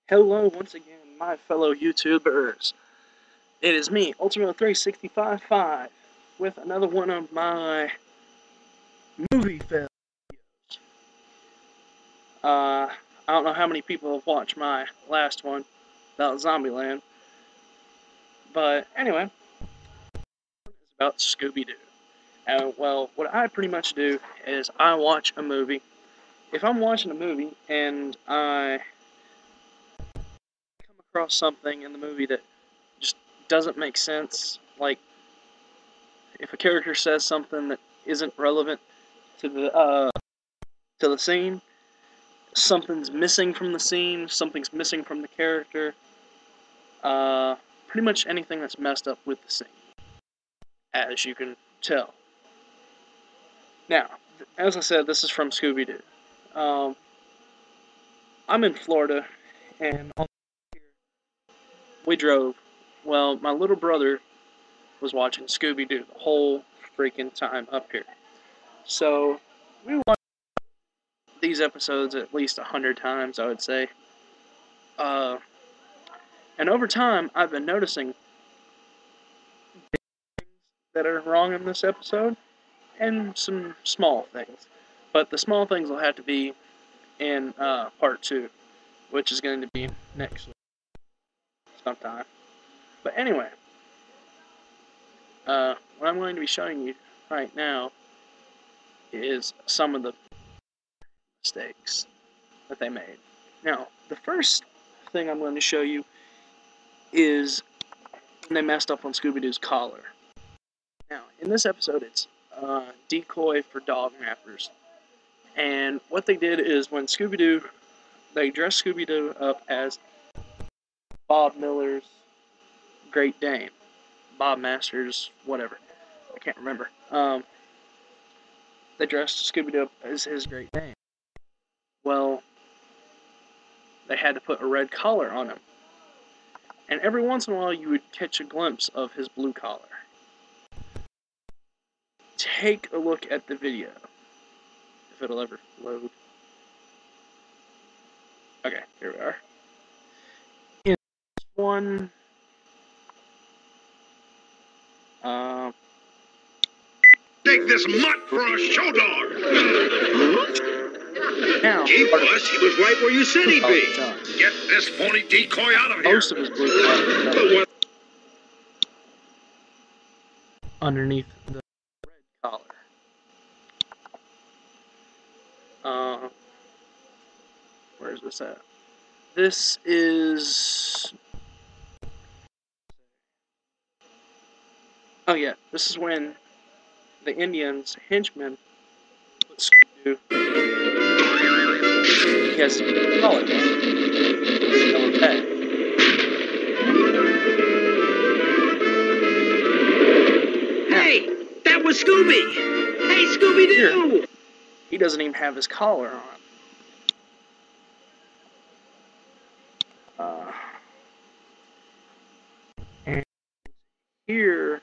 Hello once again, my fellow YouTubers. It is me, Ultimo3655, with another one of my movie fails. I don't know how many people have watched my last one about Zombieland, but anyway, it's about Scooby-Doo. Well, what I pretty much do is I watch a movie. If I'm watching a movie and I come across something in the movie that just doesn't make sense, like if a character says something that isn't relevant to the scene, something's missing from the scene, something's missing from the character, pretty much anything that's messed up with the scene, as you can tell. Now, as I said, this is from Scooby-Doo. I'm in Florida, and we drove. Well, my little brother was watching Scooby-Doo the whole freaking time up here. So, we watched these episodes at least 100 times, I would say. And over time, I've been noticing things that are wrong in this episode, and some small things. But the small things will have to be in part 2, which is going to be next week sometime. But anyway, what I'm going to be showing you right now is some of the mistakes that they made. Now, the first thing I'm going to show you is when they messed up on Scooby-Doo's collar. Now, in this episode, it's Decoy for dognappers. And what they did is when Scooby-Doo, they dressed Scooby-Doo up as Bob Miller's Great Dane. Bob Masters, whatever. I can't remember. They dressed Scooby-Doo up as his Great Dane. Well, they had to put a red collar on him. And every once in a while, you would catch a glimpse of his blue collar. Take a look at the video, if it'll ever load. Okay, here we are. In this one, take this mutt for a show dog. Now, Gee, Bus, he was right where you said he'd be. Get this phony Decoy out of here. Most of his blue collar underneath the red collar. Where's this at? This is... Oh yeah, this is when the Indians, henchmen, put Scooby-Doo. He has a collar on. Yellow tag. Hey, that was Scooby! Hey, Scooby-Doo! Here, he doesn't even have his collar on. And here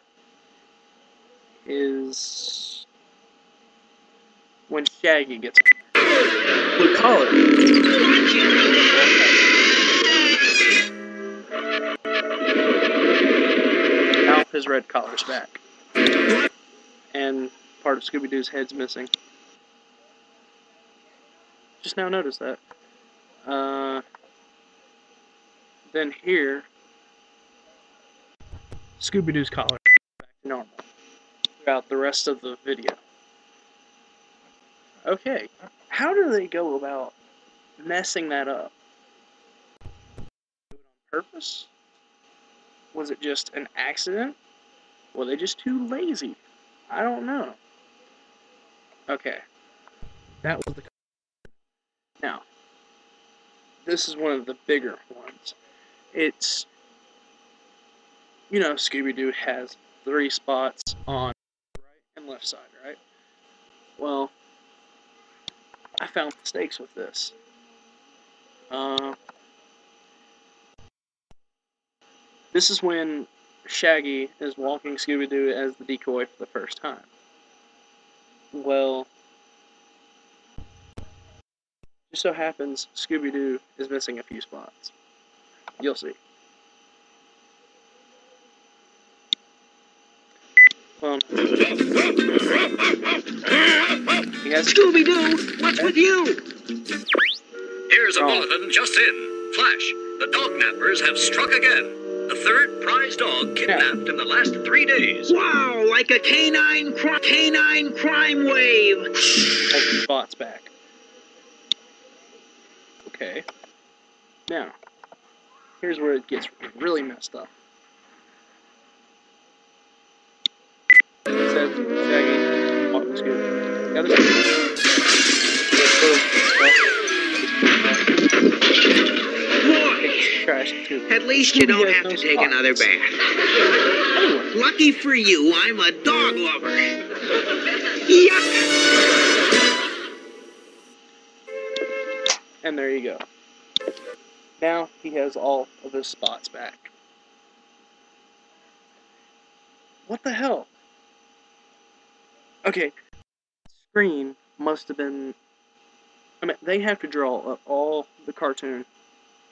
is when Shaggy gets blue collar. Now his red collar's back. And part of Scooby-Doo's head's missing. Just now noticed that. Then here, Scooby-Doo's collar is back to normal throughout the rest of the video. Okay, how do they go about messing that up? Do it on purpose? Was it just an accident? Were they just too lazy? I don't know. Okay, that was the... Now, this is one of the bigger ones. It's, you know, Scooby-Doo has 3 spots on the right and left side, right? Well, I found mistakes with this. This is when Shaggy is walking Scooby-Doo as the decoy for the first time. Well, just so happens Scooby-Doo is missing a few spots. You'll see. Well, Scooby-Doo, what's with you? Here's a bulletin just in. Flash, the dognappers have struck again. The third prize dog kidnapped in the last 3 days. Wow, like a canine crime wave. Spot's back. Okay. Now, here's where it gets really messed up. It says Shaggy walking Scooby. Got trash Scooby. At least you don't have to take another bath. Anyway. Lucky for you, I'm a dog lover. Yuck! And there you go. Now he has all of his spots back. What the hell? Okay, screen must have been. I mean, they have to draw up all the cartoon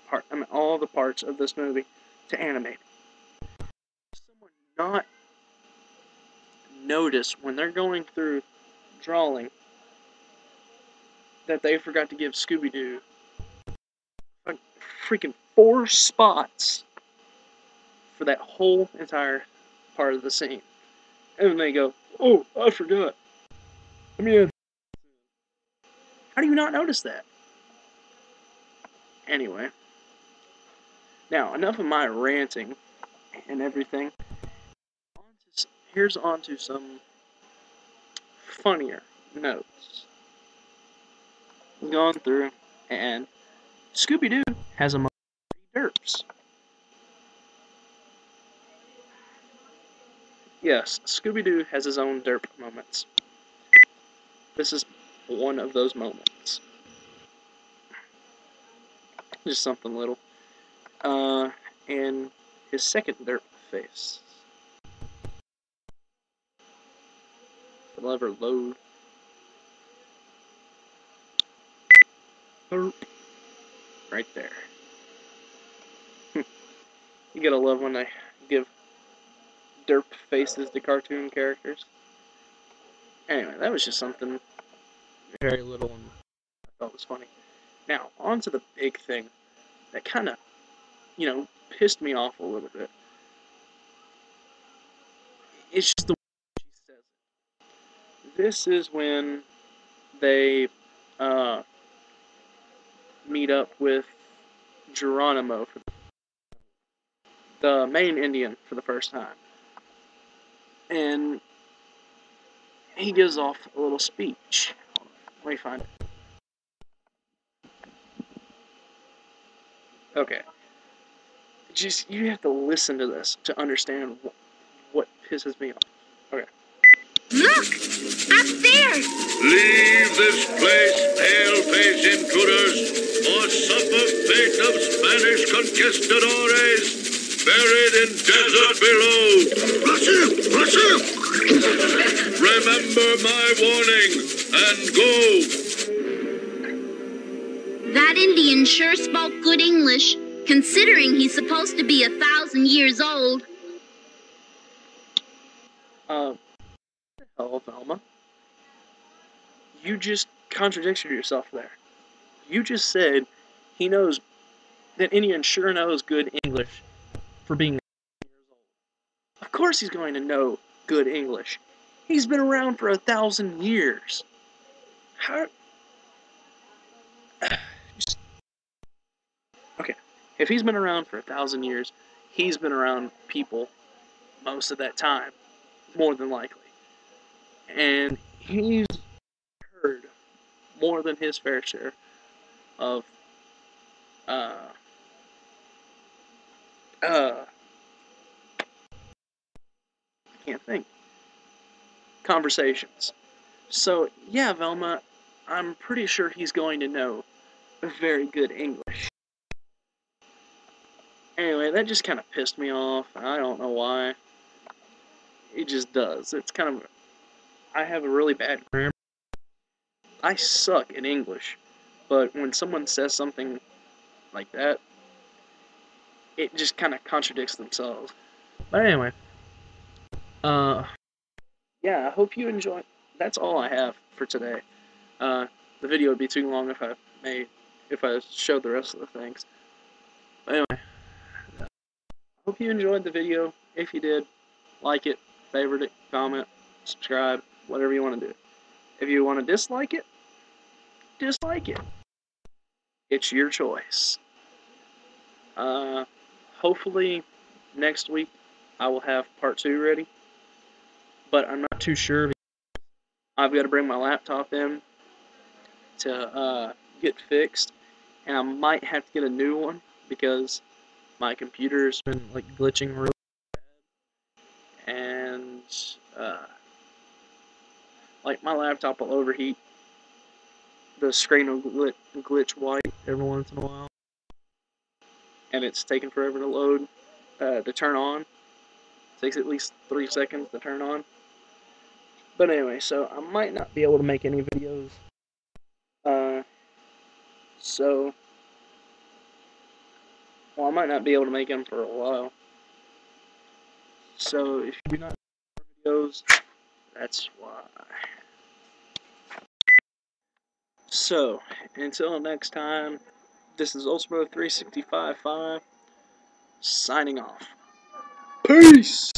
part. I mean, all the parts of this movie to animate. Someone not notice when they're going through drawing that they forgot to give Scooby-Doo like freaking 4 spots for that whole entire part of the scene. And then they go, "Oh, I forgot. I mean, how do you not notice that?" Anyway. Now, enough of my ranting and everything. Here's on to some funnier notes. We've gone through, and Scooby-Doo has a derps. Yes, Scooby-Doo has his own derp moments. This is one of those moments. Just something little. And his second derp face. The lever load. Derp. Right there. You gotta love when they give derp faces to cartoon characters. Anyway, that was just something very little and I thought was funny. Now, on to the big thing that kind of, pissed me off a little bit. It's just the way she says it. This is when they meet up with Geronimo, the main Indian, for the first time. And he gives off a little speech. Let me find it. Okay. Just, you have to listen to this to understand what pisses me off. Okay. Look! Up there! Leave this place, pale-faced intruders, or suffer fate of Spanish conquistadores, buried in desert below. Rusher! Remember my warning, and go. That Indian sure spoke good English, considering he's supposed to be 1,000 years old. What the hell, Velma? You just contradicted yourself there. You just said he knows that Indian sure knows good English for being 1,000 years old. Of course he's going to know good English. He's been around for 1,000 years. How? Okay, if he's been around for 1,000 years, he's been around people most of that time, more than likely. And he's heard more than his fair share of I can't think. Conversations. So, yeah, Velma, I'm pretty sure he's going to know very good English. Anyway, that just kind of pissed me off. I don't know why. It just does. It's kind of... I have a really bad grammar. I suck at English. But when someone says something like that, it just kind of contradicts themselves. But anyway, yeah, I hope you enjoy. That's all I have for today. The video would be too long if I showed the rest of the things. But anyway, I hope you enjoyed the video. If you did, like it, favorite it, comment, subscribe, whatever you want to do. If you want to dislike it, dislike it. It's your choice. Hopefully next week I will have part 2 ready, but I'm not too sure. I've got to bring my laptop in to get fixed, and I might have to get a new one because my computer's been like glitching really bad, and like my laptop will overheat. The screen will glitch white every once in a while, and it's taking forever to load, to turn on. It takes at least 3 seconds to turn on. But anyway, so I might not be able to make any videos. I might not be able to make them for a while. So if you do not see videos, that's why. So until next time, this is Ultimo 365.5 signing off. Peace!